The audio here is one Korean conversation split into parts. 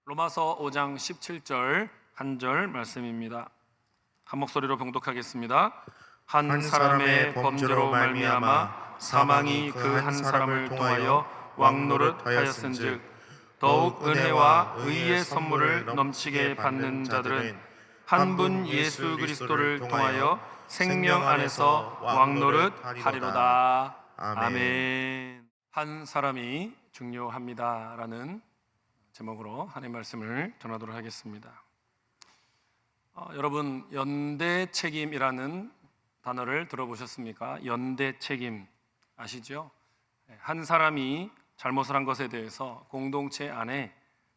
로마서 5장 17절 한 절 말씀입니다. 한 목소리로 봉독하겠습니다. 한 사람의 범죄로 말미암아 사망이 그 한 사람을 통하여 왕노릇하였은즉 더욱 은혜와 의의 선물을 넘치게 받는 자들은 한 분 예수 그리스도를 통하여 생명 안에서 왕노릇하리로다. 아멘. 한 사람이 중요합니다라는 제목으로 하나님의 말씀을 전하도록 하겠습니다. 여러분, 연대책임이라는 단어를 들어보셨습니까? 연대책임 아시죠? 한 사람이 잘못을 한 것에 대해서 공동체 안에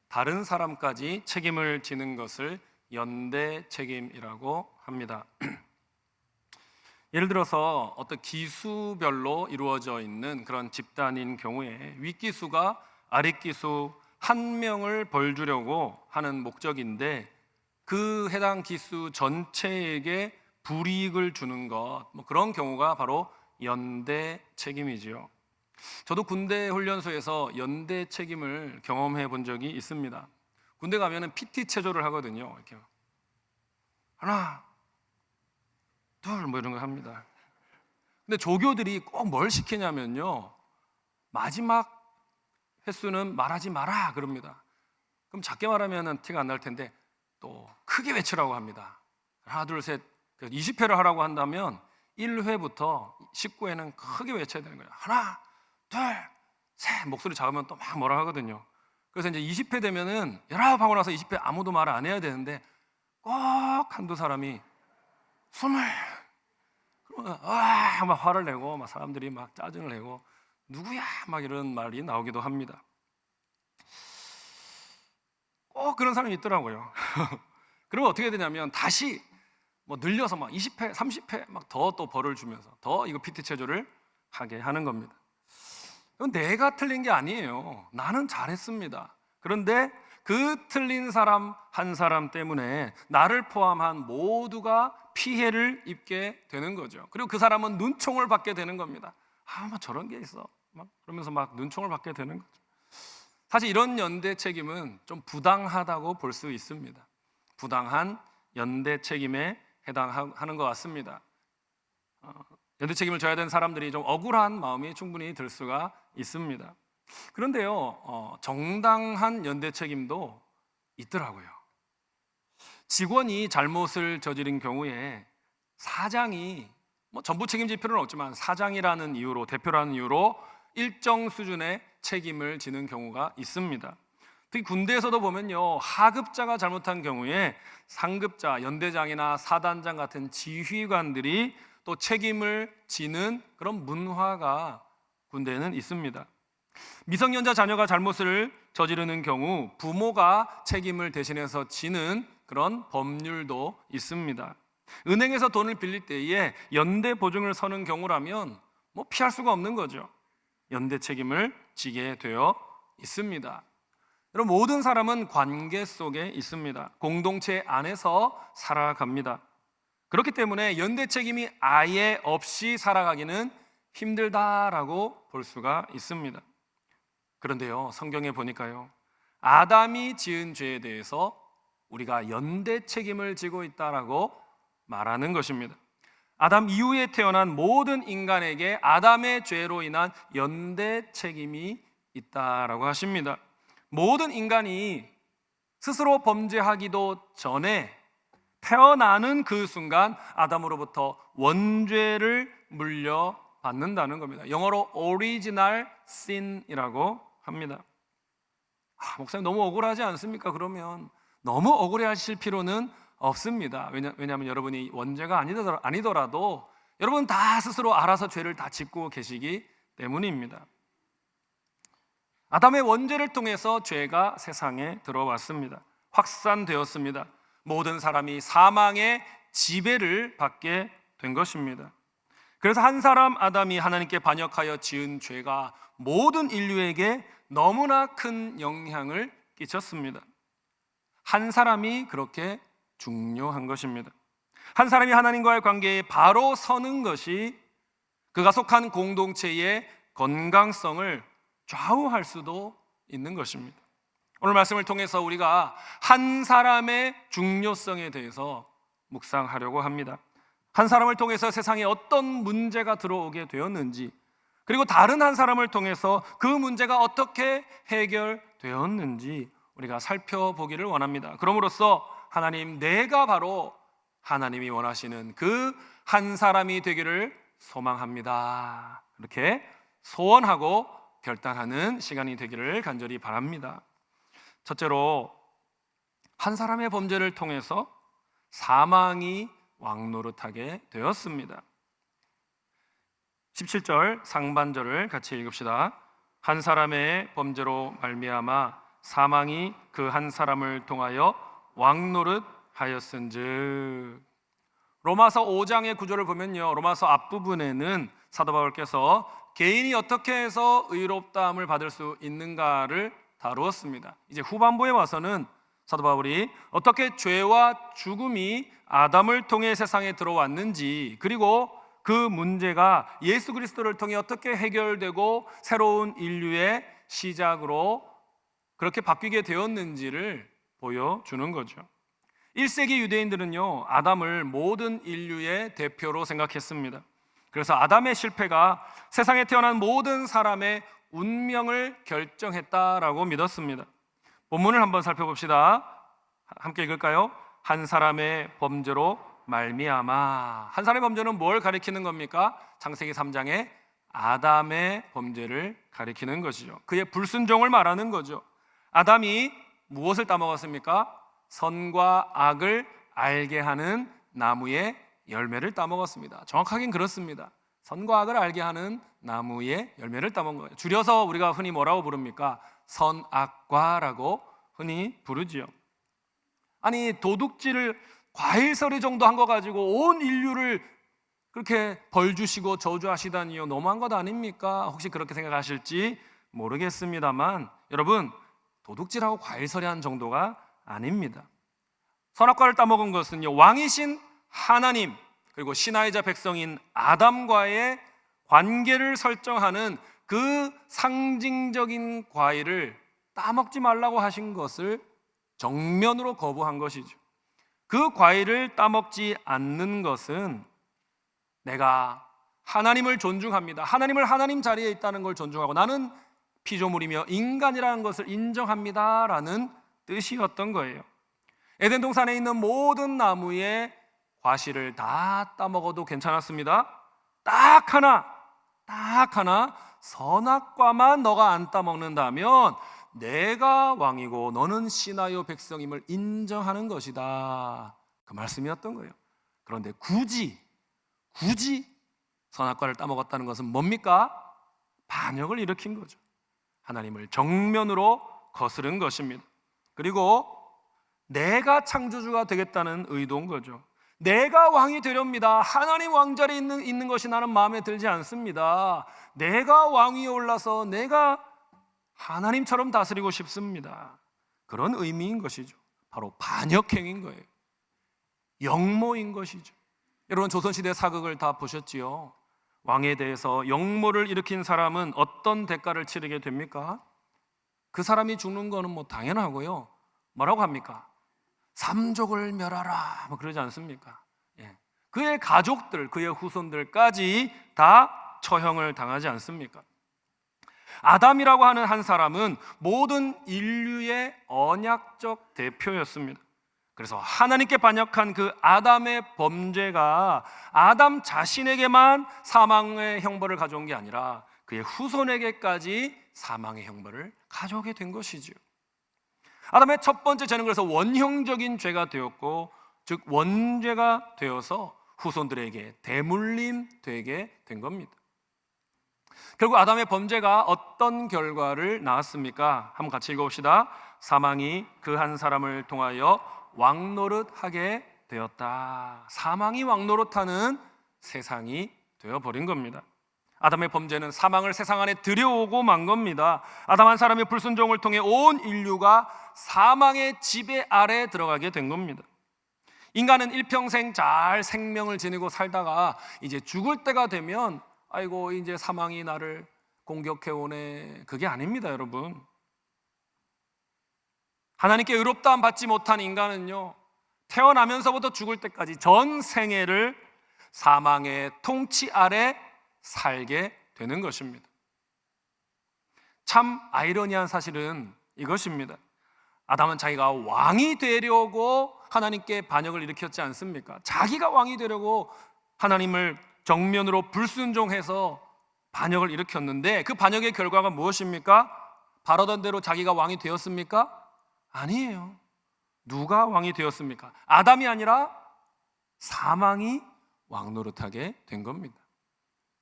다른 사람까지 책임을 지는 것을 연대책임이라고 합니다. 예를 들어서 어떤 기수별로 이루어져 있는 그런 집단인 경우에 윗기수가 아랫기수 한 명을 벌 주려고 하는 목적인데 그 해당 기수 전체에게 불이익을 주는 것, 그런 경우가 바로 연대 책임이지요. 저도 군대 훈련소에서 연대 책임을 경험해 본 적이 있습니다. 군대 가면은 PT 체조를 하거든요. 이렇게 하나, 둘, 이런 걸 합니다. 근데 조교들이 꼭 뭘 시키냐면요, 마지막 횟수는 말하지 마라 그럽니다. 그럼 작게 말하면 티가 안 날 텐데 또 크게 외치라고 합니다. 하나 둘 셋 20회를 하라고 한다면 1회부터 19회는 크게 외쳐야 되는 거예요. 하나 둘 셋 목소리 작으면 또 막 뭐라 하거든요. 그래서 이제 20회 되면은 19하고 나서 20회 아무도 말을 안 해야 되는데 꼭 한두 사람이 20 그러면 막 화를 내고 막 사람들이 막 짜증을 내고 누구야? 막 이런 말이 나오기도 합니다. 꼭 그런 사람이 있더라고요. 그러면 어떻게 되냐면 다시 늘려서 막 20회, 30회 막 더 또 벌을 주면서 더 이거 PT 체조를 하게 하는 겁니다. 이건 내가 틀린 게 아니에요. 나는 잘했습니다. 그런데 그 틀린 사람 한 사람 때문에 나를 포함한 모두가 피해를 입게 되는 거죠. 그리고 그 사람은 눈총을 받게 되는 겁니다. 저런 게 있어. 그러면서 막 눈총을 받게 되는 거죠. 사실 이런 연대 책임은 좀 부당하다고 볼 수 있습니다. 부당한 연대 책임에 해당하는 것 같습니다. 연대 책임을 져야 되는 사람들이 좀 억울한 마음이 충분히 들 수가 있습니다. 그런데요, 정당한 연대 책임도 있더라고요. 직원이 잘못을 저지른 경우에 사장이 전부 책임질 필요는 없지만 사장이라는 이유로, 대표라는 이유로 일정 수준의 책임을 지는 경우가 있습니다. 특히 군대에서도 보면요, 하급자가 잘못한 경우에 상급자, 연대장이나 사단장 같은 지휘관들이 또 책임을 지는 그런 문화가 군대에는 있습니다. 미성년자 자녀가 잘못을 저지르는 경우 부모가 책임을 대신해서 지는 그런 법률도 있습니다. 은행에서 돈을 빌릴 때에 연대 보증을 서는 경우라면 피할 수가 없는 거죠. 연대 책임을 지게 되어 있습니다. 여러분, 모든 사람은 관계 속에 있습니다. 공동체 안에서 살아갑니다. 그렇기 때문에 연대 책임이 아예 없이 살아가기는 힘들다라고 볼 수가 있습니다. 그런데요, 성경에 보니까요, 아담이 지은 죄에 대해서 우리가 연대 책임을 지고 있다라고 말하는 것입니다. 아담 이후에 태어난 모든 인간에게 아담의 죄로 인한 연대 책임이 있다라고 하십니다. 모든 인간이 스스로 범죄하기도 전에 태어나는 그 순간 아담으로부터 원죄를 물려받는다는 겁니다. 영어로 original sin이라고 합니다. 목사님 너무 억울하지 않습니까? 그러면 너무 억울해하실 필요는 없습니다. 왜냐하면 여러분이 원죄가 아니더라도 여러분 다 스스로 알아서 죄를 다 짓고 계시기 때문입니다. 아담의 원죄를 통해서 죄가 세상에 들어왔습니다. 확산되었습니다. 모든 사람이 사망의 지배를 받게 된 것입니다. 그래서 한 사람 아담이 하나님께 반역하여 지은 죄가 모든 인류에게 너무나 큰 영향을 끼쳤습니다. 한 사람이 그렇게 중요한 것입니다. 한 사람이 하나님과의 관계에 바로 서는 것이 그가 속한 공동체의 건강성을 좌우할 수도 있는 것입니다. 오늘 말씀을 통해서 우리가 한 사람의 중요성에 대해서 묵상하려고 합니다. 한 사람을 통해서 세상에 어떤 문제가 들어오게 되었는지, 그리고 다른 한 사람을 통해서 그 문제가 어떻게 해결되었는지 우리가 살펴보기를 원합니다. 그럼으로써 하나님, 내가 바로 하나님이 원하시는 그 한 사람이 되기를 소망합니다. 이렇게 소원하고 결단하는 시간이 되기를 간절히 바랍니다. 첫째로, 한 사람의 범죄를 통해서 사망이 왕노릇하게 되었습니다. 17절 상반절을 같이 읽읍시다. 한 사람의 범죄로 말미암아 사망이 그 한 사람을 통하여 왕노릇하였은즉. 로마서 5장의 구절을 보면요, 로마서 앞부분에는 사도 바울께서 개인이 어떻게 해서 의롭다함을 받을 수 있는가를 다루었습니다. 이제 후반부에 와서는 사도 바울이 어떻게 죄와 죽음이 아담을 통해 세상에 들어왔는지, 그리고 그 문제가 예수 그리스도를 통해 어떻게 해결되고 새로운 인류의 시작으로 그렇게 바뀌게 되었는지를 보여주는 거죠. 1세기 유대인들은요, 아담을 모든 인류의 대표로 생각했습니다. 그래서 아담의 실패가 세상에 태어난 모든 사람의 운명을 결정했다라고 믿었습니다. 본문을 한번 살펴봅시다. 함께 읽을까요? 한 사람의 범죄로 말미암아. 한 사람의 범죄는 뭘 가리키는 겁니까? 창세기 3장에 아담의 범죄를 가리키는 것이죠. 그의 불순종을 말하는 거죠. 아담이 무엇을 따먹었습니까? 선과 악을 알게 하는 나무의 열매를 따먹었습니다. 정확하긴 그렇습니다. 선과 악을 알게 하는 나무의 열매를 따먹은 거예요. 줄여서 우리가 흔히 뭐라고 부릅니까? 선악과라고 흔히 부르지요. 아니, 도둑질을 과일서리 정도 한 거 가지고 온 인류를 그렇게 벌 주시고 저주하시다니요, 너무한 것 아닙니까? 혹시 그렇게 생각하실지 모르겠습니다만, 여러분, 도둑질하고 과일서리 한 정도가 아닙니다. 선악과를 따먹은 것은요, 왕이신 하나님 그리고 신하이자 백성인 아담과의 관계를 설정하는 그 상징적인 과일을 따먹지 말라고 하신 것을 정면으로 거부한 것이죠. 그 과일을 따먹지 않는 것은 내가 하나님을 존중합니다, 하나님을 하나님 자리에 있다는 걸 존중하고 나는 피조물이며 인간이라는 것을 인정합니다 라는 뜻이었던 거예요. 에덴 동산에 있는 모든 나무의 과실을 다 따먹어도 괜찮았습니다. 딱 하나 선악과만 너가 안 따먹는다면 내가 왕이고 너는 신하요 백성임을 인정하는 것이다, 그 말씀이었던 거예요. 그런데 굳이 선악과를 따먹었다는 것은 뭡니까? 반역을 일으킨 거죠. 하나님을 정면으로 거스른 것입니다. 그리고 내가 창조주가 되겠다는 의도인 거죠. 내가 왕이 되렵니다. 하나님 왕자리에 있는 것이 나는 마음에 들지 않습니다. 내가 왕위에 올라서 내가 하나님처럼 다스리고 싶습니다. 그런 의미인 것이죠. 바로 반역행위인 거예요. 역모인 것이죠. 여러분, 조선시대 사극을 다 보셨지요? 왕에 대해서 역모를 일으킨 사람은 어떤 대가를 치르게 됩니까? 그 사람이 죽는 거는 뭐 당연하고요. 뭐라고 합니까? 삼족을 멸하라, 뭐 그러지 않습니까? 예. 그의 가족들, 그의 후손들까지 다 처형을 당하지 않습니까? 아담이라고 하는 한 사람은 모든 인류의 언약적 대표였습니다. 그래서 하나님께 반역한 그 아담의 범죄가 아담 자신에게만 사망의 형벌을 가져온 게 아니라 그의 후손에게까지 사망의 형벌을 가져오게 된 것이죠. 아담의 첫 번째 죄는 그래서 원형적인 죄가 되었고, 즉 원죄가 되어서 후손들에게 대물림 되게 된 겁니다. 결국 아담의 범죄가 어떤 결과를 낳았습니까? 한번 같이 읽어봅시다. 사망이 그 한 사람을 통하여 왕노릇하게 되었다. 사망이 왕노릇하는 세상이 되어버린 겁니다. 아담의 범죄는 사망을 세상 안에 들여오고 만 겁니다. 아담 한 사람의 불순종을 통해 온 인류가 사망의 지배 아래 들어가게 된 겁니다. 인간은 일평생 잘 생명을 지니고 살다가 이제 죽을 때가 되면 아이고 이제 사망이 나를 공격해 오네, 그게 아닙니다. 여러분, 하나님께 의롭다함 받지 못한 인간은요, 태어나면서부터 죽을 때까지 전 생애를 사망의 통치 아래 살게 되는 것입니다. 참 아이러니한 사실은 이것입니다. 아담은 자기가 왕이 되려고 하나님께 반역을 일으켰지 않습니까? 자기가 왕이 되려고 하나님을 정면으로 불순종해서 반역을 일으켰는데, 그 반역의 결과가 무엇입니까? 바라던 대로 자기가 왕이 되었습니까? 아니에요. 누가 왕이 되었습니까? 아담이 아니라 사망이 왕노릇하게 된 겁니다.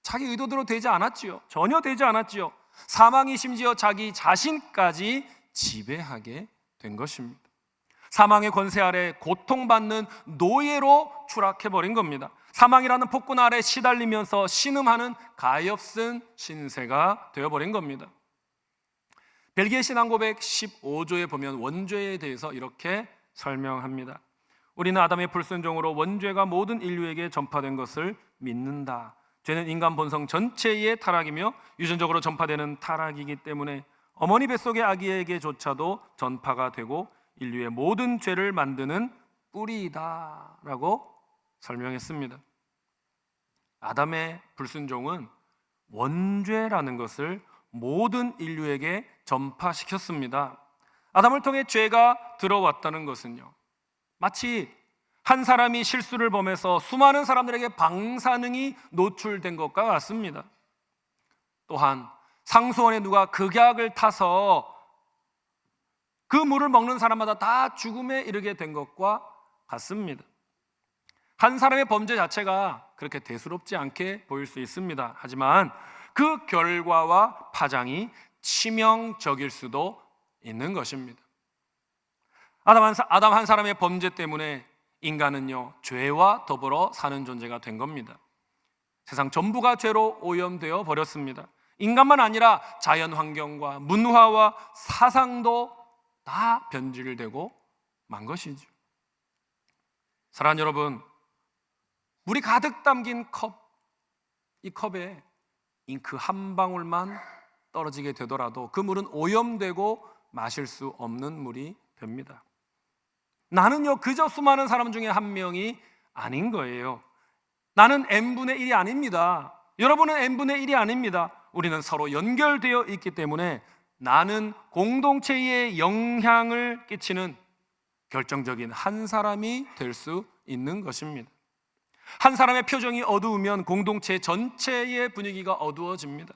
자기 의도대로 되지 않았지요. 전혀 되지 않았지요. 사망이 심지어 자기 자신까지 지배하게 된 것입니다. 사망의 권세 아래 고통받는 노예로 추락해버린 겁니다. 사망이라는 폭군 아래 시달리면서 신음하는 가엾은 신세가 되어버린 겁니다. 벨기에 신앙고백 15조에 보면 원죄에 대해서 이렇게 설명합니다. 우리는 아담의 불순종으로 원죄가 모든 인류에게 전파된 것을 믿는다. 죄는 인간 본성 전체의 타락이며 유전적으로 전파되는 타락이기 때문에 어머니 뱃속의 아기에게조차도 전파가 되고 인류의 모든 죄를 만드는 뿌리이다 라고 설명했습니다. 아담의 불순종은 원죄라는 것을 모든 인류에게 전파시켰습니다. 아담을 통해 죄가 들어왔다는 것은요, 마치 한 사람이 실수를 범해서 수많은 사람들에게 방사능이 노출된 것과 같습니다. 또한 상수원에 누가 극약을 타서 그 물을 먹는 사람마다 다 죽음에 이르게 된 것과 같습니다. 한 사람의 범죄 자체가 그렇게 대수롭지 않게 보일 수 있습니다. 하지만 그 결과와 파장이 치명적일 수도 있는 것입니다. 아담 한 사람의 범죄 때문에 인간은요, 죄와 더불어 사는 존재가 된 겁니다. 세상 전부가 죄로 오염되어 버렸습니다. 인간만 아니라 자연 환경과 문화와 사상도 다 변질되고 만 것이죠. 사랑하는 여러분, 물이 가득 담긴 이 컵에 잉크 한 방울만 떨어지게 되더라도 그 물은 오염되고 마실 수 없는 물이 됩니다. 나는요, 그저 수많은 사람 중에 한 명이 아닌 거예요. 나는 n분의 1이 아닙니다. 여러분은 n분의 1이 아닙니다. 우리는 서로 연결되어 있기 때문에 나는 공동체에 영향을 끼치는 결정적인 한 사람이 될 수 있는 것입니다. 한 사람의 표정이 어두우면 공동체 전체의 분위기가 어두워집니다.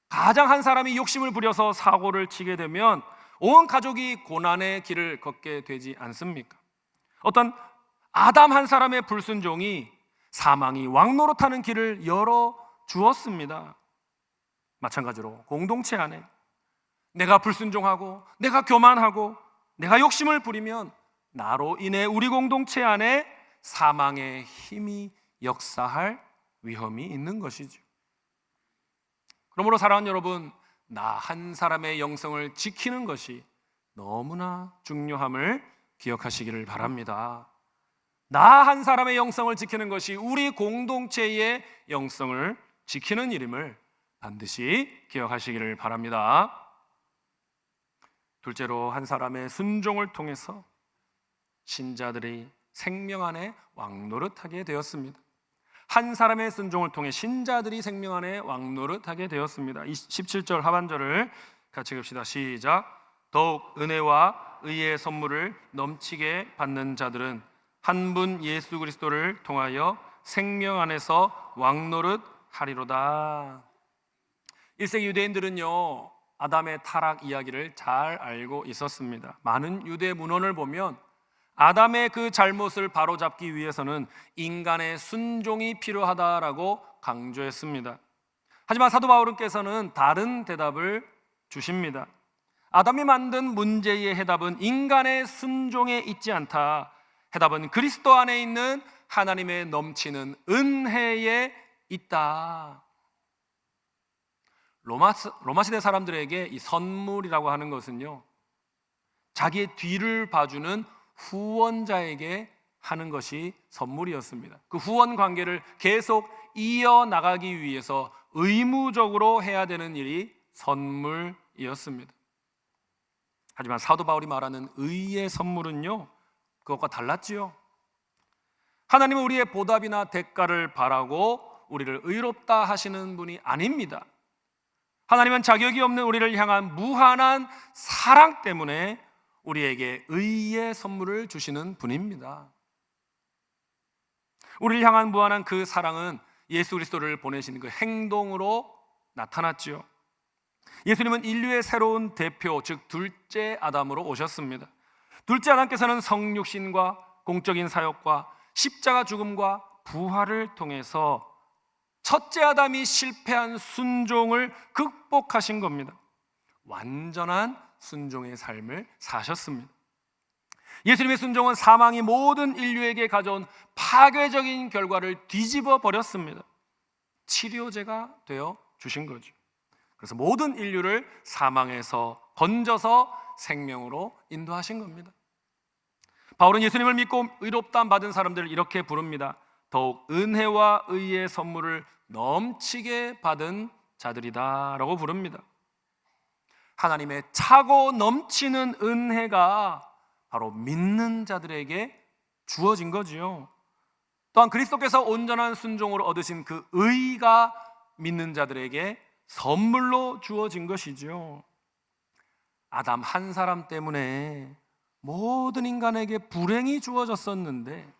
가장 한 사람이 욕심을 부려서 사고를 치게 되면 온 가족이 고난의 길을 걷게 되지 않습니까? 어떤 아담 한 사람의 불순종이 사망이 왕노릇하는 길을 열어 주었습니다. 마찬가지로 공동체 안에 내가 불순종하고 내가 교만하고 내가 욕심을 부리면 나로 인해 우리 공동체 안에 사망의 힘이 역사할 위험이 있는 것이죠. 그러므로 사랑하는 여러분, 나 한 사람의 영성을 지키는 것이 너무나 중요함을 기억하시기를 바랍니다. 나 한 사람의 영성을 지키는 것이 우리 공동체의 영성을 지키는 일임을 반드시 기억하시기를 바랍니다. 둘째로, 한 사람의 순종을 통해서 신자들이 생명 안에 왕노릇하게 되었습니다. 한 사람의 순종을 통해 신자들이 생명 안에 왕노릇하게 되었습니다. 17절 하반절을 같이 읽읍시다. 시작. 더욱 은혜와 의의 선물을 넘치게 받는 자들은 한 분 예수 그리스도를 통하여 생명 안에서 왕노릇하리로다. 1세기 유대인들은요, 아담의 타락 이야기를 잘 알고 있었습니다. 많은 유대 문헌을 보면 아담의 그 잘못을 바로잡기 위해서는 인간의 순종이 필요하다라고 강조했습니다. 하지만 사도 바울께서는 다른 대답을 주십니다. 아담이 만든 문제의 해답은 인간의 순종에 있지 않다. 해답은 그리스도 안에 있는 하나님의 넘치는 은혜에 있다. 로마 시대 사람들에게 이 선물이라고 하는 것은요, 자기의 뒤를 봐주는 후원자에게 하는 것이 선물이었습니다. 그 후원 관계를 계속 이어나가기 위해서 의무적으로 해야 되는 일이 선물이었습니다. 하지만 사도 바울이 말하는 의의 선물은요, 그것과 달랐지요. 하나님은 우리의 보답이나 대가를 바라고 우리를 의롭다 하시는 분이 아닙니다. 하나님은 자격이 없는 우리를 향한 무한한 사랑 때문에 우리에게 의의 선물을 주시는 분입니다. 우리를 향한 무한한 그 사랑은 예수 그리스도를 보내신 그 행동으로 나타났지요. 예수님은 인류의 새로운 대표, 즉 둘째 아담으로 오셨습니다. 둘째 아담께서는 성육신과 공적인 사역과 십자가 죽음과 부활을 통해서 첫째 아담이 실패한 순종을 극복하신 겁니다. 완전한 순종의 삶을 사셨습니다. 예수님의 순종은 사망이 모든 인류에게 가져온 파괴적인 결과를 뒤집어 버렸습니다. 치료제가 되어 주신 거죠. 그래서 모든 인류를 사망에서 건져서 생명으로 인도하신 겁니다. 바울은 예수님을 믿고 의롭다함 받은 사람들을 이렇게 부릅니다. 더욱 은혜와 의의 선물을 넘치게 받은 자들이다 라고 부릅니다. 하나님의 차고 넘치는 은혜가 바로 믿는 자들에게 주어진 거지요. 또한 그리스도께서 온전한 순종으로 얻으신 그 의가 믿는 자들에게 선물로 주어진 것이죠. 아담 한 사람 때문에 모든 인간에게 불행이 주어졌었는데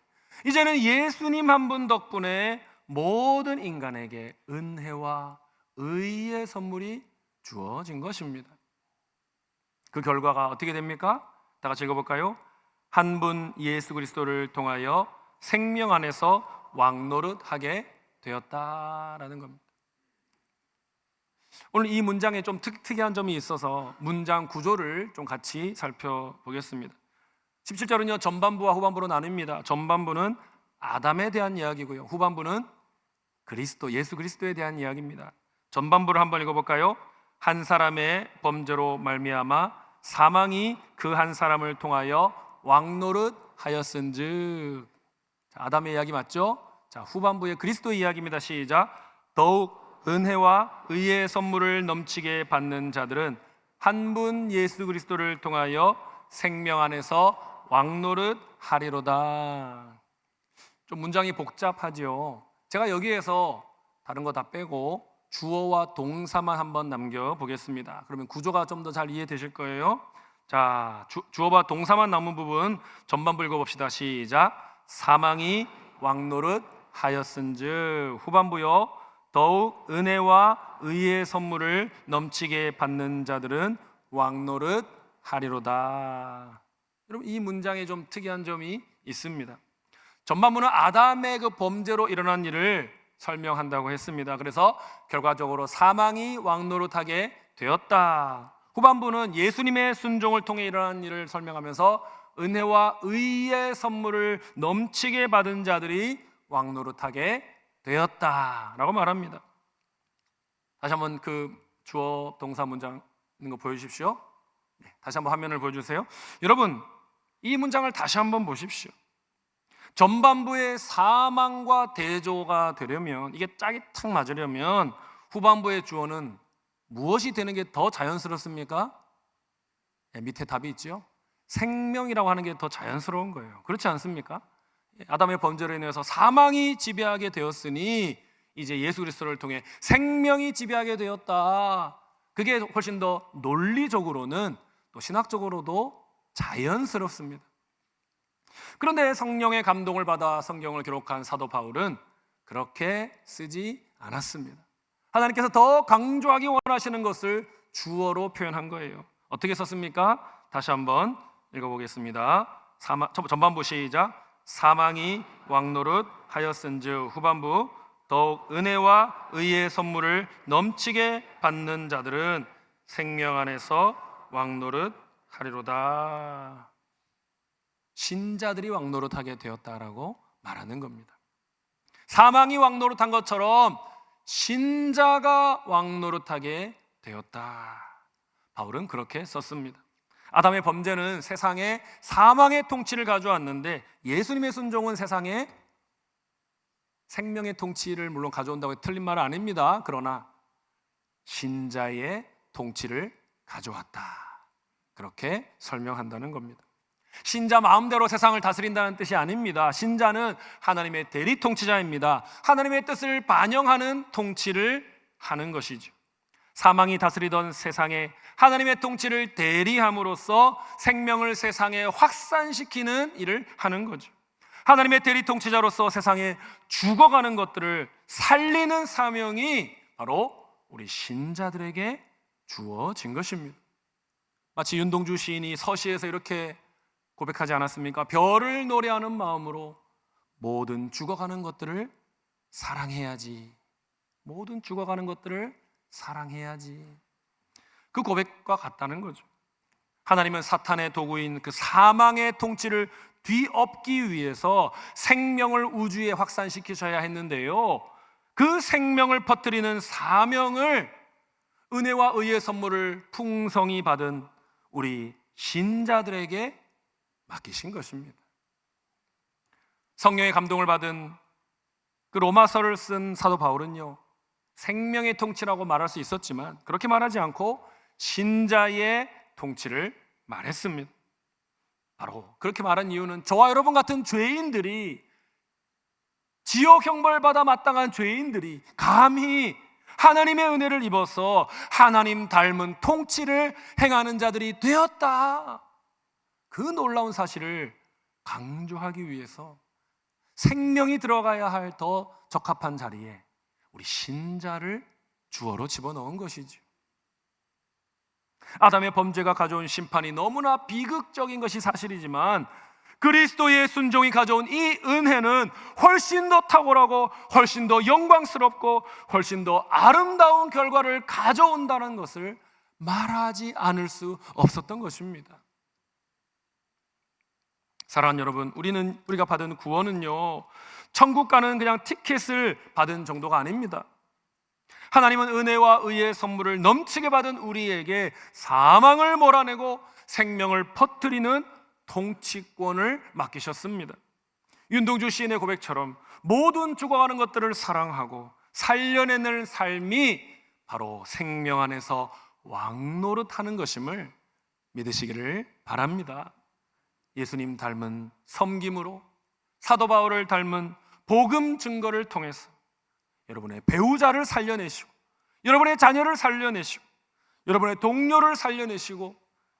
이제는 예수님 한 분 덕분에 모든 인간에게 은혜와 의의 선물이 주어진 것입니다. 그 결과가 어떻게 됩니까? 다 같이 읽어볼까요? 한 분 예수 그리스도를 통하여 생명 안에서 왕노릇하게 되었다라는 겁니다. 오늘 이 문장에 좀 특이한 점이 있어서 문장 구조를 좀 같이 살펴보겠습니다. 17절은요 전반부와 후반부로 나뉩니다. 전반부는 아담에 대한 이야기고요, 후반부는 그리스도, 예수 그리스도에 대한 이야기입니다. 전반부를 한번 읽어볼까요? 한 사람의 범죄로 말미암아 사망이 그 한 사람을 통하여 왕노릇 하였은즉. 아담의 이야기 맞죠? 자, 후반부의 그리스도의 이야기입니다. 시작. 더욱 은혜와 의의 선물을 넘치게 받는 자들은 한 분 예수 그리스도를 통하여 생명 안에서 왕노릇 하리로다. 좀 문장이 복잡하지요. 제가 여기에서 다른 거 다 빼고 주어와 동사만 한번 남겨보겠습니다. 그러면 구조가 좀 더 잘 이해되실 거예요. 자, 주어와 동사만 남은 부분 전반부 읽어봅시다. 시작. 사망이 왕노릇 하였은즉. 후반부요. 더욱 은혜와 의의 선물을 넘치게 받는 자들은 왕노릇 하리로다. 여러분, 이 문장에 좀 특이한 점이 있습니다. 전반부는 아담의 그 범죄로 일어난 일을 설명한다고 했습니다. 그래서 결과적으로 사망이 왕노릇하게 되었다. 후반부는 예수님의 순종을 통해 일어난 일을 설명하면서 은혜와 의의 선물을 넘치게 받은 자들이 왕노릇하게 되었다라고 말합니다. 다시 한번 그 주어 동사 문장 있는 거 보여주십시오. 네, 다시 한번 화면을 보여주세요. 여러분, 이 문장을 다시 한번 보십시오. 전반부의 사망과 대조가 되려면, 이게 짝이 탁 맞으려면 후반부의 주어는 무엇이 되는 게 더 자연스럽습니까? 네, 밑에 답이 있죠. 생명이라고 하는 게 더 자연스러운 거예요. 그렇지 않습니까? 아담의 범죄로 인해서 사망이 지배하게 되었으니 이제 예수 그리스도를 통해 생명이 지배하게 되었다. 그게 훨씬 더 논리적으로는 또 신학적으로도 자연스럽습니다. 그런데 성령의 감동을 받아 성경을 기록한 사도 바울은 그렇게 쓰지 않았습니다. 하나님께서 더 강조하기 원하시는 것을 주어로 표현한 거예요. 어떻게 썼습니까? 다시 한번 읽어보겠습니다. 전반부 시작. 사망이 왕노릇 하였은즉. 후반부 더욱 은혜와 의의 선물을 넘치게 받는 자들은 생명 안에서 왕노릇 하리로다. 신자들이 왕노릇하게 되었다라고 말하는 겁니다. 사망이 왕노릇한 것처럼 신자가 왕노릇하게 되었다. 바울은 그렇게 썼습니다. 아담의 범죄는 세상에 사망의 통치를 가져왔는데 예수님의 순종은 세상에 생명의 통치를 물론 가져온다고 틀린 말은 아닙니다. 그러나 신자의 통치를 가져왔다. 그렇게 설명한다는 겁니다. 신자 마음대로 세상을 다스린다는 뜻이 아닙니다. 신자는 하나님의 대리 통치자입니다. 하나님의 뜻을 반영하는 통치를 하는 것이죠. 사망이 다스리던 세상에 하나님의 통치를 대리함으로써 생명을 세상에 확산시키는 일을 하는 거죠. 하나님의 대리 통치자로서 세상에 죽어가는 것들을 살리는 사명이 바로 우리 신자들에게 주어진 것입니다. 마치 윤동주 시인이 서시에서 이렇게 고백하지 않았습니까? 별을 노래하는 마음으로 모든 죽어가는 것들을 사랑해야지. 모든 죽어가는 것들을 사랑해야지. 그 고백과 같다는 거죠. 하나님은 사탄의 도구인 그 사망의 통치를 뒤엎기 위해서 생명을 우주에 확산시키셔야 했는데요, 그 생명을 퍼뜨리는 사명을 은혜와 의의 선물을 풍성히 받은 우리 신자들에게 맡기신 것입니다. 성령의 감동을 받은 그 로마서를 쓴 사도 바울은요, 생명의 통치라고 말할 수 있었지만 그렇게 말하지 않고 신자의 통치를 말했습니다. 바로 그렇게 말한 이유는 저와 여러분 같은 죄인들이, 지옥 형벌받아 마땅한 죄인들이 감히 하나님의 은혜를 입어서 하나님 닮은 통치를 행하는 자들이 되었다, 그 놀라운 사실을 강조하기 위해서 생명이 들어가야 할 더 적합한 자리에 우리 신자를 주어로 집어넣은 것이죠. 아담의 범죄가 가져온 심판이 너무나 비극적인 것이 사실이지만 그리스도의 순종이 가져온 이 은혜는 훨씬 더 탁월하고 훨씬 더 영광스럽고 훨씬 더 아름다운 결과를 가져온다는 것을 말하지 않을 수 없었던 것입니다. 사랑하는 여러분, 우리가 받은 구원은요, 천국 가는 그냥 티켓을 받은 정도가 아닙니다. 하나님은 은혜와 의의 선물을 넘치게 받은 우리에게 사망을 몰아내고 생명을 퍼뜨리는 통치권을 맡기셨습니다. 윤동주 시인의 고백처럼 모든 죽어가는 것들을 사랑하고 살려내는 삶이 바로 생명 안에서 왕노릇하는 것임을 믿으시기를 바랍니다. 예수님 닮은 섬김으로, 사도 바울을 닮은 복음 증거를 통해서 여러분의 배우자를 살려내시고, 여러분의 자녀를 살려내시고, 여러분의 동료를 살려내시고,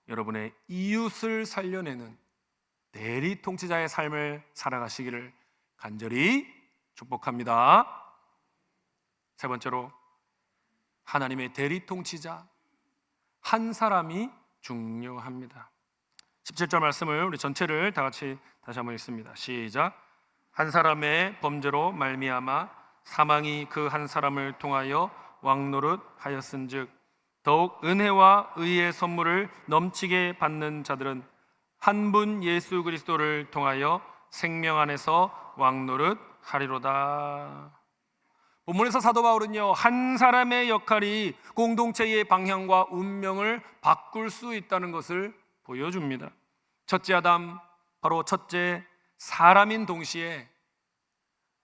여러분의 이웃을 살려내는 대리 통치자의 삶을 살아가시기를 간절히 축복합니다. 세 번째로, 하나님의 대리 통치자 한 사람이 중요합니다. 17절 말씀을 우리 전체를 다 같이 다시 한번 읽습니다. 시작. 한 사람의 범죄로 말미암아 사망이 그 한 사람을 통하여 왕노릇 하였은즉 더욱 은혜와 의의 선물을 넘치게 받는 자들은 한 분 예수 그리스도를 통하여 생명 안에서 왕노릇 하리로다. 본문에서 사도 바울은요, 한 사람의 역할이 공동체의 방향과 운명을 바꿀 수 있다는 것을 보여줍니다. 첫째 아담, 바로 첫째 사람인 동시에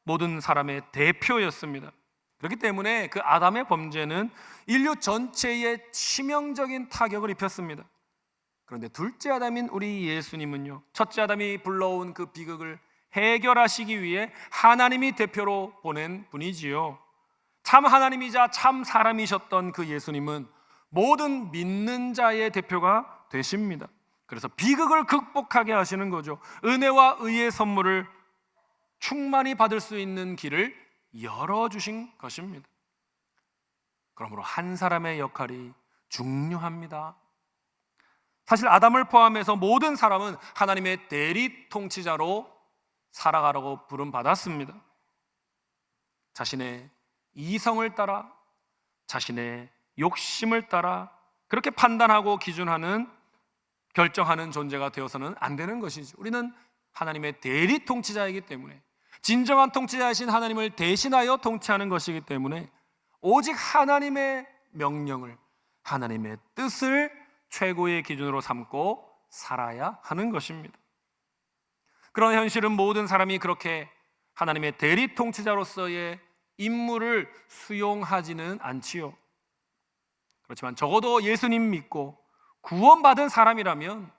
모든 사람의 대표였습니다. 그렇기 때문에 그 아담의 범죄는 인류 전체에 치명적인 타격을 입혔습니다. 그런데 둘째 아담인 우리 예수님은요, 첫째 아담이 불러온 그 비극을 해결하시기 위해 하나님이 대표로 보낸 분이지요. 참 하나님이자 참 사람이셨던 그 예수님은 모든 믿는 자의 대표가 되십니다. 그래서 비극을 극복하게 하시는 거죠. 은혜와 의의 선물을 충만히 받을 수 있는 길을 열어주신 것입니다. 그러므로 한 사람의 역할이 중요합니다. 사실 아담을 포함해서 모든 사람은 하나님의 대리 통치자로 살아가라고 부름받았습니다. 자신의 이성을 따라, 자신의 욕심을 따라 그렇게 판단하고 기준하는, 결정하는 존재가 되어서는 안 되는 것이죠. 우리는 하나님의 대리 통치자이기 때문에, 진정한 통치자이신 하나님을 대신하여 통치하는 것이기 때문에 오직 하나님의 명령을, 하나님의 뜻을 최고의 기준으로 삼고 살아야 하는 것입니다. 그런 현실은 모든 사람이 그렇게 하나님의 대리 통치자로서의 임무를 수용하지는 않지요. 그렇지만 적어도 예수님 믿고 구원받은 사람이라면,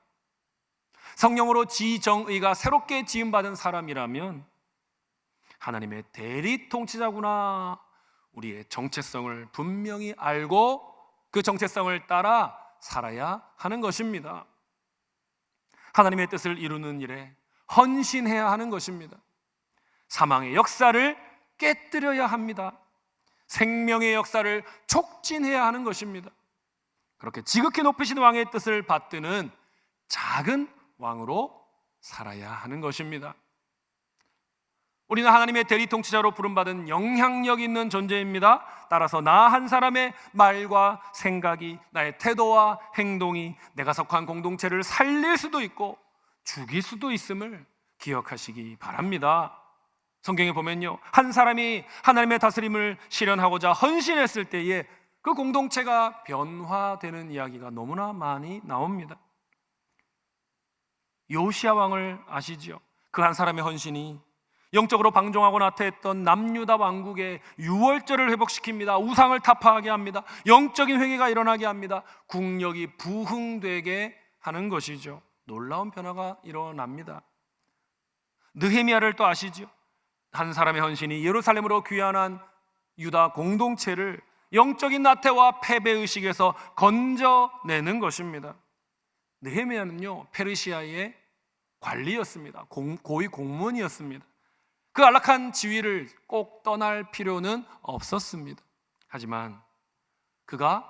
성령으로 지정의가 새롭게 지음받은 사람이라면 하나님의 대리 통치자구나, 우리의 정체성을 분명히 알고 그 정체성을 따라 살아야 하는 것입니다. 하나님의 뜻을 이루는 일에 헌신해야 하는 것입니다. 사망의 역사를 깨뜨려야 합니다. 생명의 역사를 촉진해야 하는 것입니다. 그렇게 지극히 높으신 왕의 뜻을 받드는 작은 왕으로 살아야 하는 것입니다. 우리는 하나님의 대리 통치자로 부름받은 영향력 있는 존재입니다. 따라서 나 한 사람의 말과 생각이, 나의 태도와 행동이 내가 속한 공동체를 살릴 수도 있고 죽일 수도 있음을 기억하시기 바랍니다. 성경에 보면요, 한 사람이 하나님의 다스림을 실현하고자 헌신했을 때에 그 공동체가 변화되는 이야기가 너무나 많이 나옵니다. 요시야 왕을 아시지요? 그 한 사람의 헌신이 영적으로 방종하고 나태했던 남유다 왕국의 유월절을 회복시킵니다. 우상을 타파하게 합니다. 영적인 회개가 일어나게 합니다. 국력이 부흥되게 하는 것이죠. 놀라운 변화가 일어납니다. 느헤미야를 또 아시죠? 한 사람의 헌신이 예루살렘으로 귀환한 유다 공동체를 영적인 나태와 패배의식에서 건져내는 것입니다. 느헤미야는요, 페르시아의 관리였습니다. 고위 공무원이었습니다. 그 안락한 지위를 꼭 떠날 필요는 없었습니다. 하지만 그가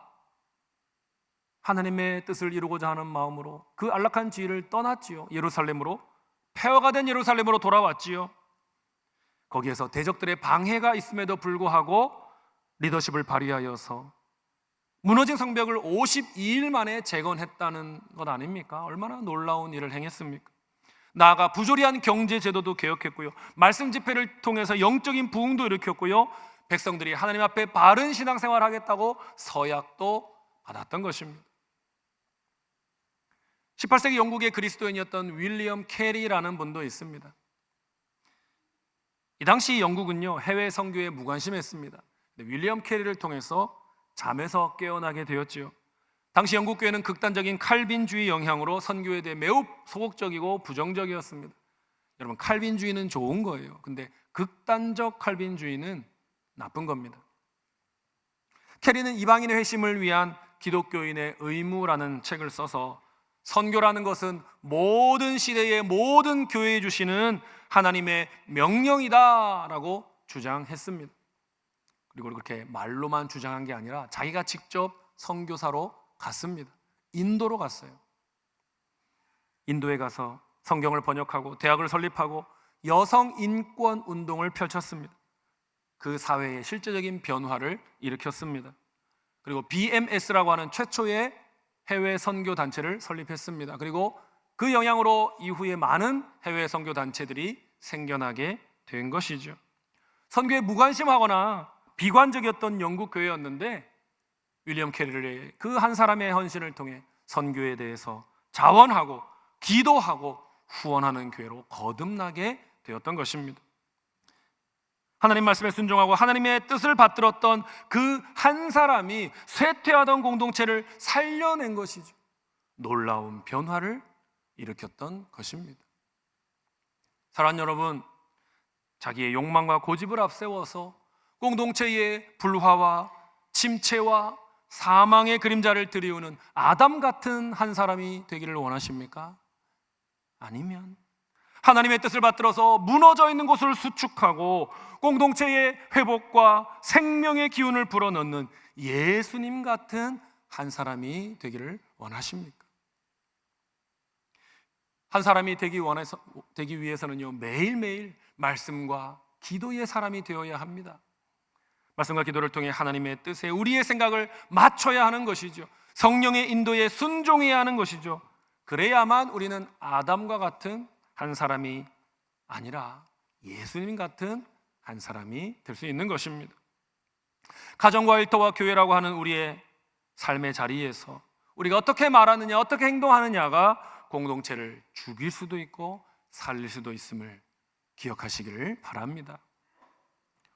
하나님의 뜻을 이루고자 하는 마음으로 그 안락한 지위를 떠났지요. 예루살렘으로, 폐허가 된 예루살렘으로 돌아왔지요. 거기에서 대적들의 방해가 있음에도 불구하고 리더십을 발휘하여서 무너진 성벽을 52일 만에 재건했다는 것 아닙니까? 얼마나 놀라운 일을 행했습니까? 나아가 부조리한 경제 제도도 개혁했고요, 말씀 집회를 통해서 영적인 부흥도 일으켰고요, 백성들이 하나님 앞에 바른 신앙생활을 하겠다고 서약도 받았던 것입니다. 18세기 영국의 그리스도인이었던 윌리엄 캐리라는 분도 있습니다. 이 당시 영국은요, 해외 선교에 무관심했습니다. 윌리엄 캐리를 통해서 잠에서 깨어나게 되었지요. 당시 영국 교회는 극단적인 칼빈주의 영향으로 선교에 대해 매우 소극적이고 부정적이었습니다. 여러분, 칼빈주의는 좋은 거예요. 근데 극단적 칼빈주의는 나쁜 겁니다. 캐리는 이방인의 회심을 위한 기독교인의 의무라는 책을 써서 선교라는 것은 모든 시대의 모든 교회에 주시는 하나님의 명령이다라고 주장했습니다. 그리고 그렇게 말로만 주장한 게 아니라 자기가 직접 선교사로 갔습니다. 인도로 갔어요. 인도에 가서 성경을 번역하고 대학을 설립하고 여성 인권 운동을 펼쳤습니다. 그 사회에 실제적인 변화를 일으켰습니다. 그리고 BMS라고 하는 최초의 해외 선교 단체를 설립했습니다. 그리고 그 영향으로 이후에 많은 해외 선교 단체들이 생겨나게 된 것이죠. 선교에 무관심하거나 비관적이었던 영국 교회였는데 윌리엄 캐리의 그 한 사람의 헌신을 통해 선교에 대해서 자원하고 기도하고 후원하는 교회로 거듭나게 되었던 것입니다. 하나님 말씀에 순종하고 하나님의 뜻을 받들었던 그 한 사람이 쇠퇴하던 공동체를 살려낸 것이죠. 놀라운 변화를 일으켰던 것입니다. 사랑하는 여러분, 자기의 욕망과 고집을 앞세워서 공동체의 불화와 침체와 사망의 그림자를 들이우는 아담 같은 한 사람이 되기를 원하십니까? 아니면 하나님의 뜻을 받들어서 무너져 있는 곳을 수축하고 공동체의 회복과 생명의 기운을 불어넣는 예수님 같은 한 사람이 되기를 원하십니까? 한 사람이 되기 위해서는요, 매일매일 말씀과 기도의 사람이 되어야 합니다. 말씀과 기도를 통해 하나님의 뜻에 우리의 생각을 맞춰야 하는 것이죠. 성령의 인도에 순종해야 하는 것이죠. 그래야만 우리는 아담과 같은 한 사람이 아니라 예수님 같은 한 사람이 될 수 있는 것입니다. 가정과 일터와 교회라고 하는 우리의 삶의 자리에서 우리가 어떻게 말하느냐, 어떻게 행동하느냐가 공동체를 죽일 수도 있고 살릴 수도 있음을 기억하시기를 바랍니다.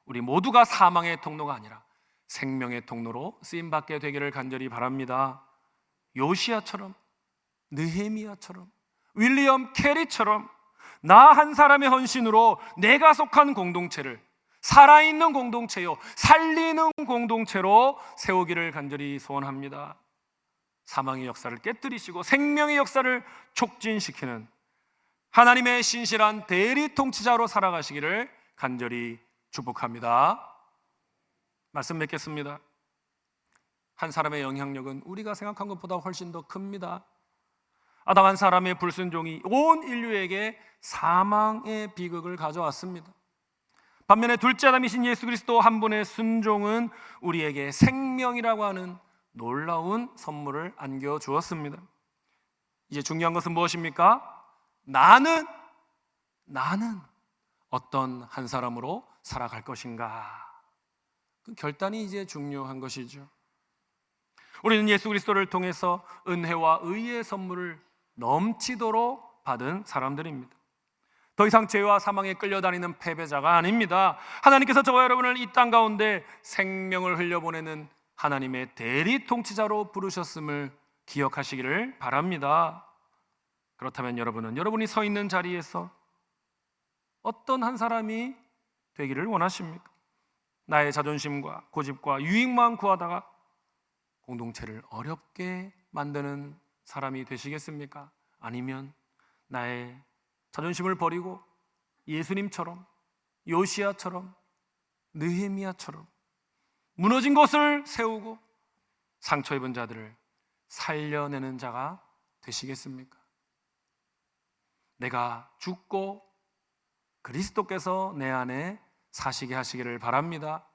우리 모두가 사망의 통로가 아니라 생명의 통로로 쓰임받게 되기를 간절히 바랍니다. 요시야처럼, 느헤미야처럼, 윌리엄 캐리처럼 나 한 사람의 헌신으로 내가 속한 공동체를 살아있는 공동체요, 살리는 공동체로 세우기를 간절히 소원합니다. 사망의 역사를 깨뜨리시고 생명의 역사를 촉진시키는 하나님의 신실한 대리 통치자로 살아가시기를 간절히 축복합니다. 말씀 맺겠습니다. 한 사람의 영향력은 우리가 생각한 것보다 훨씬 더 큽니다. 아담 한 사람의 불순종이 온 인류에게 사망의 비극을 가져왔습니다. 반면에 둘째 아담이신 예수 그리스도 한 분의 순종은 우리에게 생명이라고 하는 놀라운 선물을 안겨주었습니다. 이제 중요한 것은 무엇입니까? 나는 어떤 한 사람으로 살아갈 것인가? 그 결단이 이제 중요한 것이죠. 우리는 예수 그리스도를 통해서 은혜와 의의 선물을 넘치도록 받은 사람들입니다. 더 이상 죄와 사망에 끌려다니는 패배자가 아닙니다. 하나님께서 저와 여러분을 이 땅 가운데 생명을 흘려보내는 하나님의 대리 통치자로 부르셨음을 기억하시기를 바랍니다. 그렇다면 여러분은 여러분이 서 있는 자리에서 어떤 한 사람이 되기를 원하십니까? 나의 자존심과 고집과 유익만 구하다가 공동체를 어렵게 만드는 사람이 되시겠습니까? 아니면 나의 자존심을 버리고 예수님처럼, 요시야처럼, 느헤미야처럼 무너진 것을 세우고 상처 입은 자들을 살려내는 자가 되시겠습니까? 내가 죽고 그리스도께서 내 안에 사시게 하시기를 바랍니다.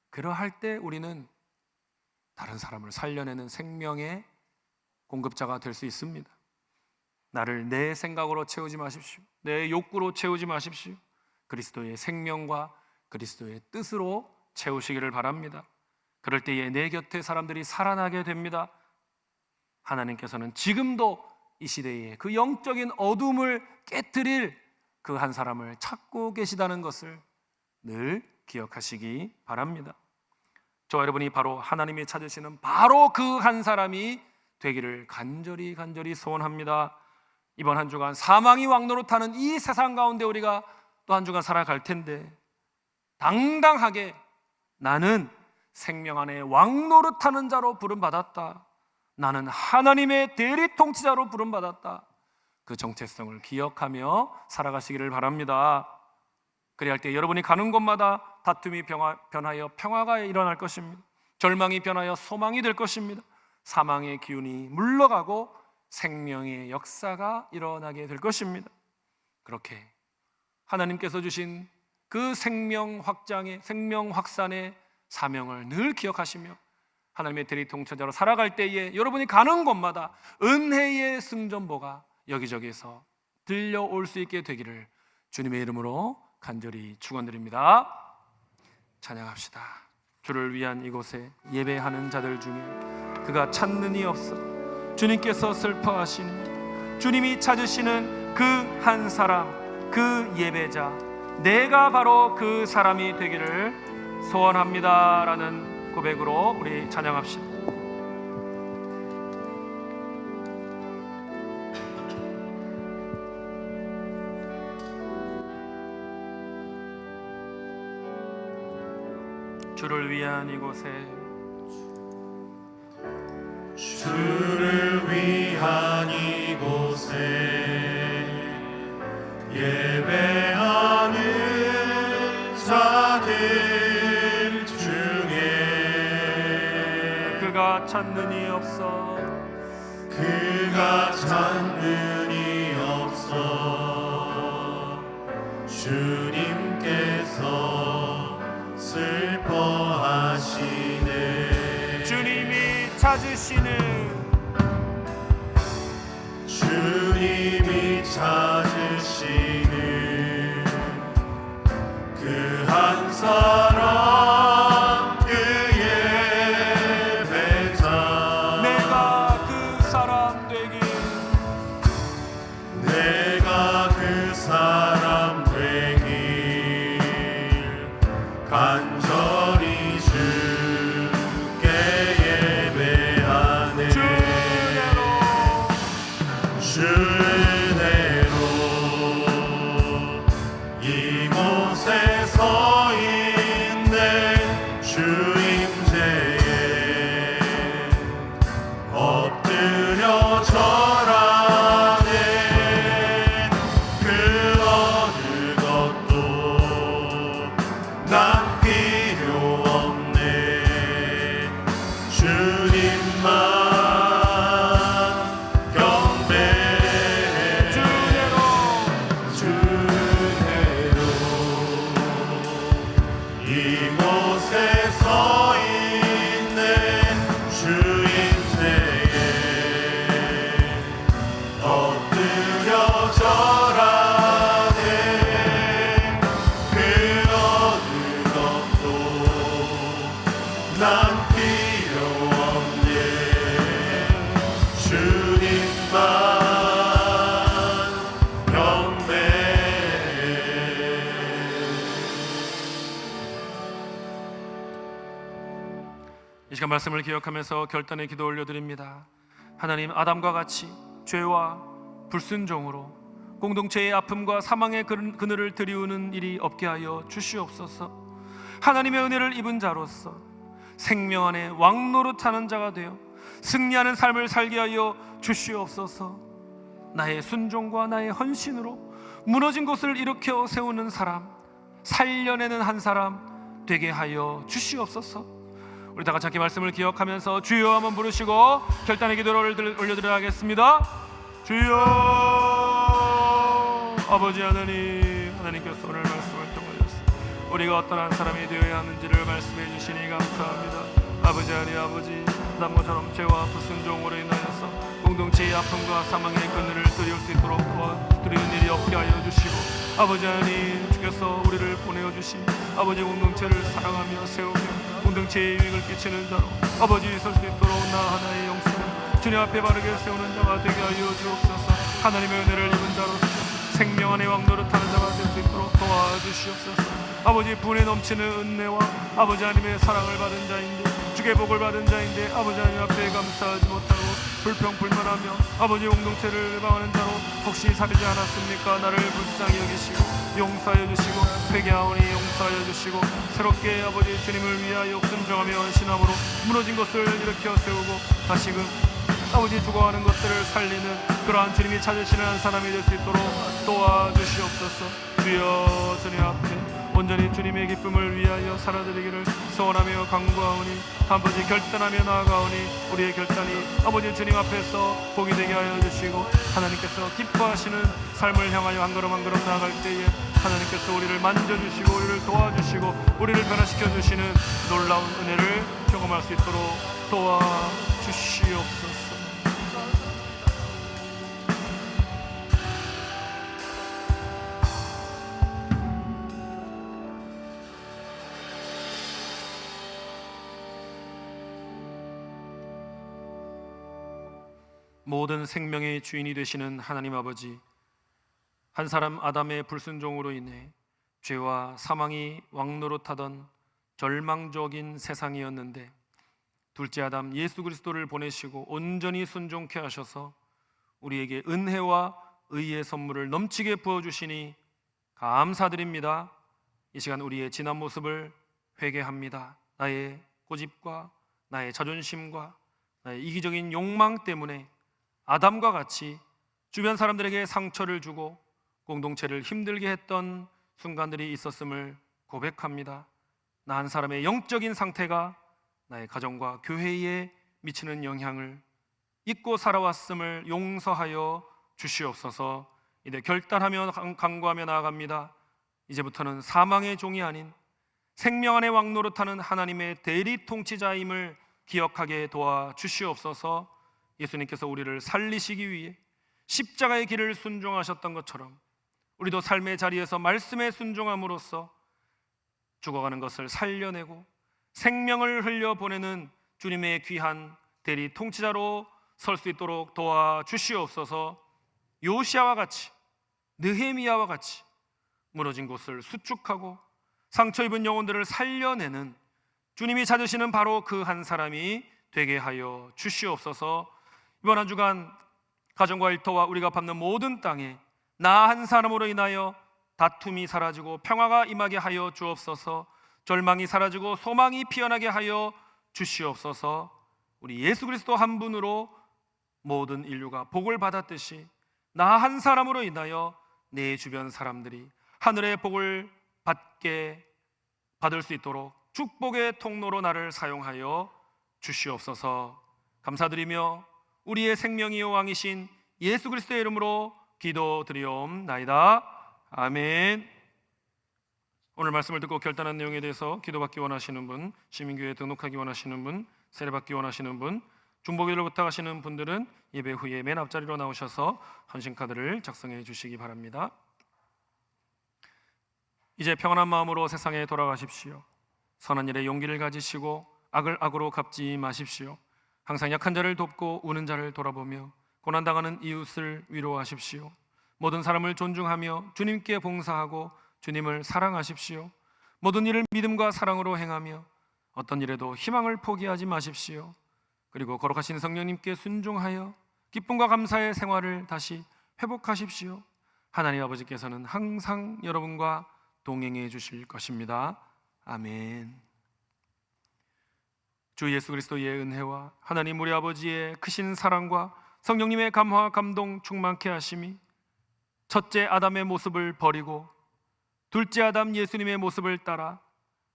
그러할 때 우리는 다른 사람을 살려내는 생명의 공급자가 될 수 있습니다. 나를 내 생각으로 채우지 마십시오. 내 욕구로 채우지 마십시오. 그리스도의 생명과 그리스도의 뜻으로 채우시기를 바랍니다. 그럴 때에 내 곁에 사람들이 살아나게 됩니다. 하나님께서는 지금도 이 시대에 그 영적인 어둠을 깨뜨릴 그 한 사람을 찾고 계시다는 것을 늘 기억하시기 바랍니다. 저와 여러분이 바로 하나님이 찾으시는 바로 그 한 사람이 되기를 간절히 소원합니다. 이번 한 주간 사망이 왕노릇하는 이 세상 가운데 우리가 또 한 주간 살아갈 텐데 당당하게 나는 생명 안에 왕노릇하는 자로 부름받았다, 나는 하나님의 대리 통치자로 부름받았다, 그 정체성을 기억하며 살아가시기를 바랍니다. 그래야 할 때 여러분이 가는 곳마다 다툼이 변하여 평화가 일어날 것입니다. 절망이 변하여 소망이 될 것입니다. 사망의 기운이 물러가고 생명의 역사가 일어나게 될 것입니다. 그렇게 하나님께서 주신 그 생명 확장의, 생명 확산의 사명을 늘 기억하시며 하나님의 대리 통치자로 살아갈 때에 여러분이 가는 곳마다 은혜의 승전보가 여기저기에서 들려올 수 있게 되기를 주님의 이름으로 간절히 축원드립니다. 찬양합시다. 주를 위한 이곳에 예배하는 자들 중에 그가 찾는 이 없어 주님께서 슬퍼하시니 주님이 찾으시는 그 한 사람, 그 예배자, 내가 바로 그 사람이 되기를 소원합니다 라는 고백으로 우리 찬양합시다. 주를 위한 이곳에, 주를 위한 이곳에 예배하는 자들 중에 그가 찾는 이 없어, 그가 찾는 이 없어 주님께서 슬퍼하시네. 주님이 찾으시는, 주님이 찾으시는 그 한 사람, 그 예배자, 내가 그 사람 되길, 내가 그 사람 되길 간절히 주께 예배하네. 시간 말씀을 기억하면서 결단의 기도 올려드립니다. 하나님, 아담과 같이 죄와 불순종으로 공동체의 아픔과 사망의 그늘을 들이우는 일이 없게 하여 주시옵소서. 하나님의 은혜를 입은 자로서 생명 안에 왕노릇하는 자가 되어 승리하는 삶을 살게 하여 주시옵소서. 나의 순종과 나의 헌신으로 무너진 곳을 일으켜 세우는 사람, 살려내는 한 사람 되게 하여 주시옵소서. 우리 다 같이 함께 말씀을 기억하면서 주여 한번 부르시고 결단의 기도를 올려드려야 하겠습니다. 주여. 아버지 하나님께서 오늘 말씀을 통하여서 우리가 어떤 한 사람이 되어야 하는지를 말씀해 주시니 감사합니다. 아버지 아담과처럼 죄와 불순종으로 인하여서 공동체의 아픔과 사망의 그늘을 들이울 수 있도록 도와드리는 일이 없게 하여 주시고, 아버지 하나님, 주께서 우리를 보내어 주신 아버지 공동체를 사랑하며 세우며 공동체에 유익을 끼치는 자로 아버지 설 수 있도록 나 하나의 영성 주님 앞에 바르게 세우는 자가 되게 하여 주옵소서. 하나님의 은혜를 입은 자로서 생명 안에 왕노릇하는 자가 될 수 있도록 도와주시옵소서. 아버지, 분에 넘치는 은혜와 아버지 하나님의 사랑을 받은 자인데, 주의 복을 받은 자인데 아버지 하나님 앞에 감사하지 못하고 불평불만하며 아버지 공동체를 방하는 자로 혹시 살지 않았습니까? 나를 불쌍히 여기시고 용서하여 주시고 회개하오니 용서하여 주시고 새롭게 아버지 주님을 위하여 순종하며 헌신함으로 무너진 것을 일으켜 세우고 다시금 아버지 죽어가는 것들을 살리는 그러한 주님이 찾으시는 한 사람이 될 수 있도록 도와주시옵소서. 주여, 주님 앞에 온전히 주님의 기쁨을 위하여 살아드리기를 소원하며 간구하오니 아버지 결단하며 나아가오니 우리의 결단이 아버지 주님 앞에서 복이 되게 하여 주시고 하나님께서 기뻐하시는 삶을 향하여 한 걸음 한 걸음 나아갈 때에 하나님께서 우리를 만져주시고 우리를 도와주시고 우리를 변화시켜 주시는 놀라운 은혜를 경험할 수 있도록 도와주시옵소서. 모든 생명의 주인이 되시는 하나님 아버지, 한 사람 아담의 불순종으로 인해 죄와 사망이 왕노릇하던 절망적인 세상이었는데 둘째 아담 예수 그리스도를 보내시고 온전히 순종케 하셔서 우리에게 은혜와 의의 선물을 넘치게 부어주시니 감사드립니다. 이 시간 우리의 지난 모습을 회개합니다. 나의 고집과 나의 자존심과 나의 이기적인 욕망 때문에 아담과 같이 주변 사람들에게 상처를 주고 공동체를 힘들게 했던 순간들이 있었음을 고백합니다. 나 한 사람의 영적인 상태가 나의 가정과 교회에 미치는 영향을 잊고 살아왔음을 용서하여 주시옵소서. 이제 결단하며 간구하며 나아갑니다. 이제부터는 사망의 종이 아닌 생명 안에 왕노릇하는 하나님의 대리 통치자임을 기억하게 도와주시옵소서. 예수님께서 우리를 살리시기 위해 십자가의 길을 순종하셨던 것처럼 우리도 삶의 자리에서 말씀에 순종함으로써 죽어가는 것을 살려내고 생명을 흘려보내는 주님의 귀한 대리 통치자로 설 수 있도록 도와주시옵소서. 요시아와 같이, 느헤미야와 같이 무너진 곳을 수축하고 상처 입은 영혼들을 살려내는 주님이 찾으시는 바로 그 한 사람이 되게 하여 주시옵소서. 이번 한 주간 가정과 일터와 우리가 밟는 모든 땅에 나 한 사람으로 인하여 다툼이 사라지고 평화가 임하게 하여 주옵소서. 절망이 사라지고 소망이 피어나게 하여 주시옵소서. 우리 예수 그리스도 한 분으로 모든 인류가 복을 받았듯이 나 한 사람으로 인하여 내 주변 사람들이 하늘의 복을 받을 수 있도록 축복의 통로로 나를 사용하여 주시옵소서. 감사드리며 우리의 생명이요 왕이신 예수 그리스도의 이름으로 기도드리옵나이다. 아멘. 오늘 말씀을 듣고 결단한 내용에 대해서 기도받기 원하시는 분, 시민교회에 등록하기 원하시는 분, 세례받기 원하시는 분, 중보기도를 부탁하시는 분들은 예배 후에 맨 앞자리로 나오셔서 헌신카드를 작성해 주시기 바랍니다. 이제 평안한 마음으로 세상에 돌아가십시오. 선한 일에 용기를 가지시고 악을 악으로 갚지 마십시오. 항상 약한 자를 돕고 우는 자를 돌아보며 고난당하는 이웃을 위로하십시오. 모든 사람을 존중하며 주님께 봉사하고 주님을 사랑하십시오. 모든 일을 믿음과 사랑으로 행하며 어떤 일에도 희망을 포기하지 마십시오. 그리고 거룩하신 성령님께 순종하여 기쁨과 감사의 생활을 다시 회복하십시오. 하나님 아버지께서는 항상 여러분과 동행해 주실 것입니다. 아멘. 주 예수 그리스도의 은혜와 하나님 우리 아버지의 크신 사랑과 성령님의 감화 감동 충만케 하심이 첫째 아담의 모습을 버리고 둘째 아담 예수님의 모습을 따라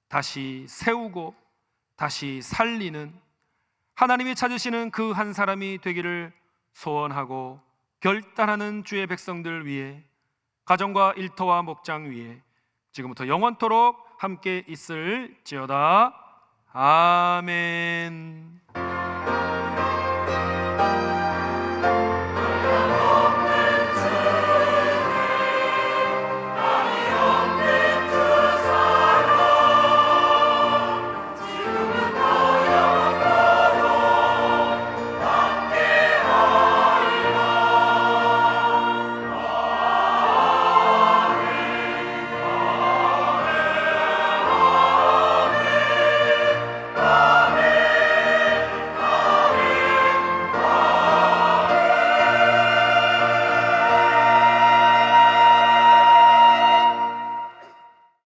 다시 세우고 다시 살리는 하나님이 찾으시는 그 한 사람이 되기를 소원하고 결단하는 주의 백성들 위해 가정과 일터와 목장 위에 지금부터 영원토록 함께 있을지어다. 아멘.